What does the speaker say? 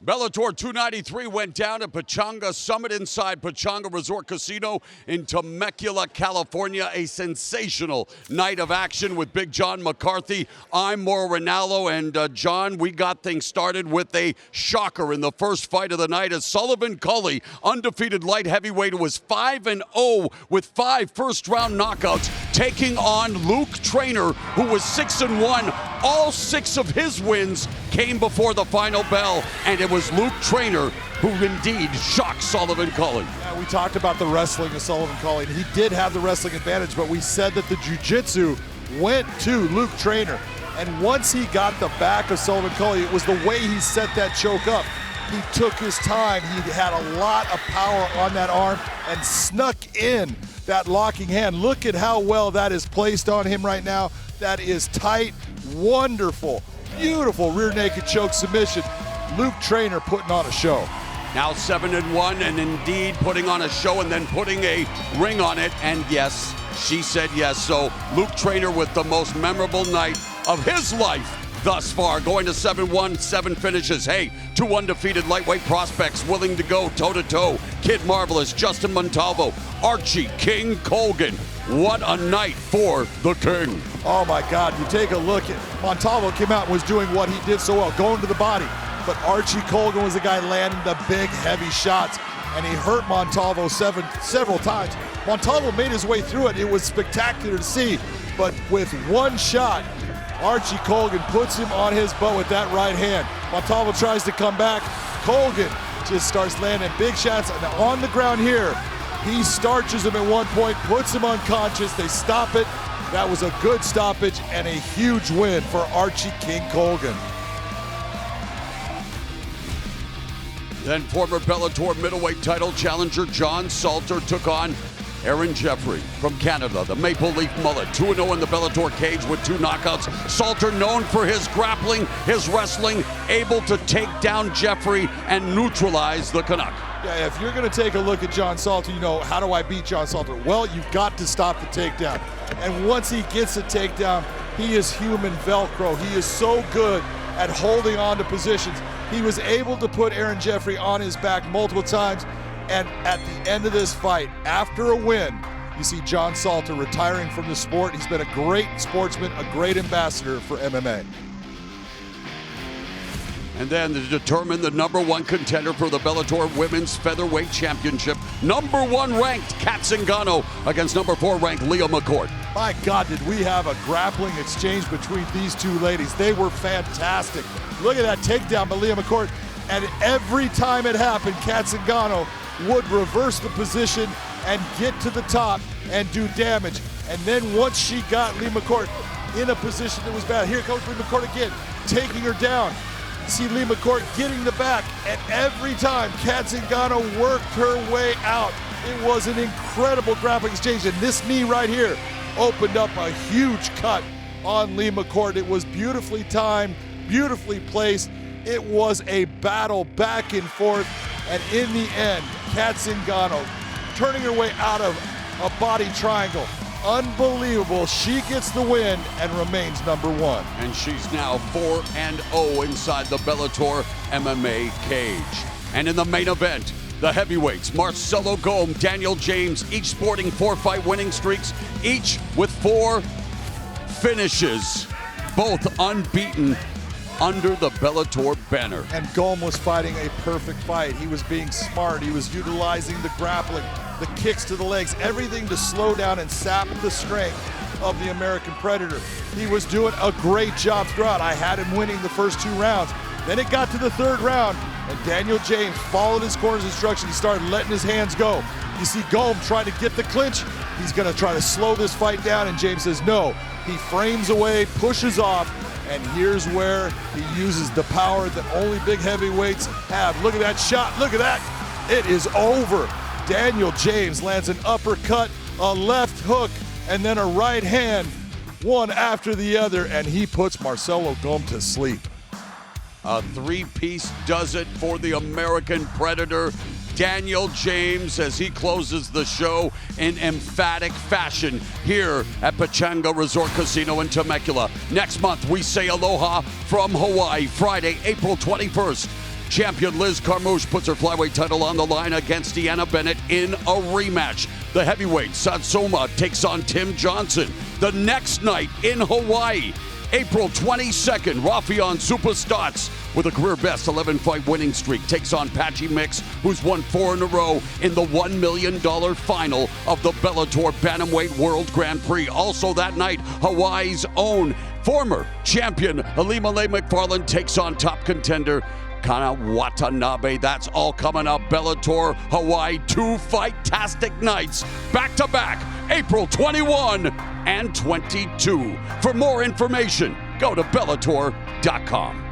Bellator 293 went down at Pechanga Summit inside Pechanga Resort Casino in Temecula, California. A sensational night of action with Big John McCarthy. I'm Mauro Ranallo, and John, we got things started with a shocker in the first fight of the night as Sullivan, undefeated light heavyweight, who was 5-0 with 5 first-round knockouts, taking on Luke Trainor, who was 6-1. All 6 of his wins came before the final bell, and it was Luke Trainor who indeed shocked Sullivan Cully. Yeah, we talked about the wrestling of Sullivan Cully. He did have the wrestling advantage, but we said that the Jiu-Jitsu went to Luke Trainor. And once he got the back of Sullivan Cully, it was the way he set that choke up. He took his time. He had a lot of power on that arm and snuck in that locking hand. Look at how well that is placed on him right now. That is tight, wonderful, beautiful rear naked choke submission. Luke Trainor putting on a show. Now 7-1, and indeed putting on a show and then putting a ring on it. And yes, she said yes. So Luke Trainor with the most memorable night of his life thus far, going to 7-1, 7 finishes. Hey, 2 undefeated lightweight prospects willing to go toe-to-toe. Kid Marvelous, Justin Montalvo, Archie, King Colgan. What a night for the King. Oh my God, you take a look at Montalvo came out and was doing what he did so well, going to the body. But Archie Colgan was the guy landing the big, heavy shots, and he hurt Montalvo several times. Montalvo made his way through it. It was spectacular to see, but with one shot, Archie Colgan puts him on his butt with that right hand. Montalvo tries to come back. Colgan just starts landing big shots, and on the ground here, he starches him at one point, puts him unconscious. They stop it. That was a good stoppage and a huge win for Archie King Colgan. Then former Bellator middleweight title challenger John Salter took on Aaron Jeffrey from Canada, the Maple Leaf Mullet, 2-0 in the Bellator cage with 2 knockouts. Salter known for his grappling, his wrestling, able to take down Jeffrey and neutralize the Canuck. Yeah, if you're going to take a look at John Salter, you know, how do I beat John Salter? Well, you've got to stop the takedown. And once he gets a takedown, he is human Velcro. He is so good at holding on to positions. He was able to put Aaron Jeffrey on his back multiple times. And at the end of this fight, after a win, you see John Salter retiring from the sport. He's been a great sportsman, a great ambassador for MMA. And then to determine the #1 contender for the Bellator Women's Featherweight Championship, #1 ranked Kat Zingano against #4 ranked Lee McCord. My God, did we have a grappling exchange between these two ladies. They were fantastic. Look at that takedown by Lee McCord. And every time it happened, Kat Zingano would reverse the position and get to the top and do damage. And then once she got Lee McCord in a position that was bad, here comes Lee McCord again, taking her down. See Lee McCord getting the back, and every time Kat Zingano worked her way out. It was an incredible grappling exchange, and this knee right here opened up a huge cut on Lee McCord. It was beautifully timed, beautifully placed. It was a battle back and forth, and in the end, Kat Zingano turning her way out of a body triangle. Unbelievable. She gets the win and remains #1. And she's now 4-0 inside the Bellator MMA cage. And in the main event, the heavyweights, Marcelo, Gombe, Daniel James, each sporting 4-fight winning streaks, each with 4 finishes, both unbeaten under the Bellator banner. And Gombe was fighting a perfect fight. He was being smart. He was utilizing the grappling, the kicks to the legs, everything to slow down and sap the strength of the American Predator. He was doing a great job throughout. I had him winning the first 2 rounds. Then it got to the 3rd round, and Daniel James followed his corner's instruction. He started letting his hands go. You see Gombe trying to get the clinch. He's going to try to slow this fight down, and James says no. He frames away, pushes off, and here's where he uses the power that only big heavyweights have. Look at that shot. Look at that. It is over. Daniel James lands an uppercut, a left hook, and then a right hand, one after the other, and he puts Marcelo Gombe to sleep. A 3-piece does it for the American Predator. Daniel James as he closes the show in emphatic fashion here at Pechanga Resort Casino in Temecula. Next month, we say aloha from Hawaii, Friday, April 21st. Champion Liz Carmouche puts her flyweight title on the line against Deanna Bennett in a rematch. The heavyweight Satsuma takes on Tim Johnson. The next night in Hawaii, April 22nd, Rafion Superstats, with a career-best 11-fight winning streak, takes on Patchy Mix, who's won 4 in a row in the $1 million final of the Bellator Bantamweight World Grand Prix. Also that night, Hawaii's own former champion Lee McCord takes on top contender Kana Watanabe. That's all coming up. Bellator Hawaii, 2 fight-tastic nights, back-to-back, April 21 and 22. For more information, go to Bellator.com.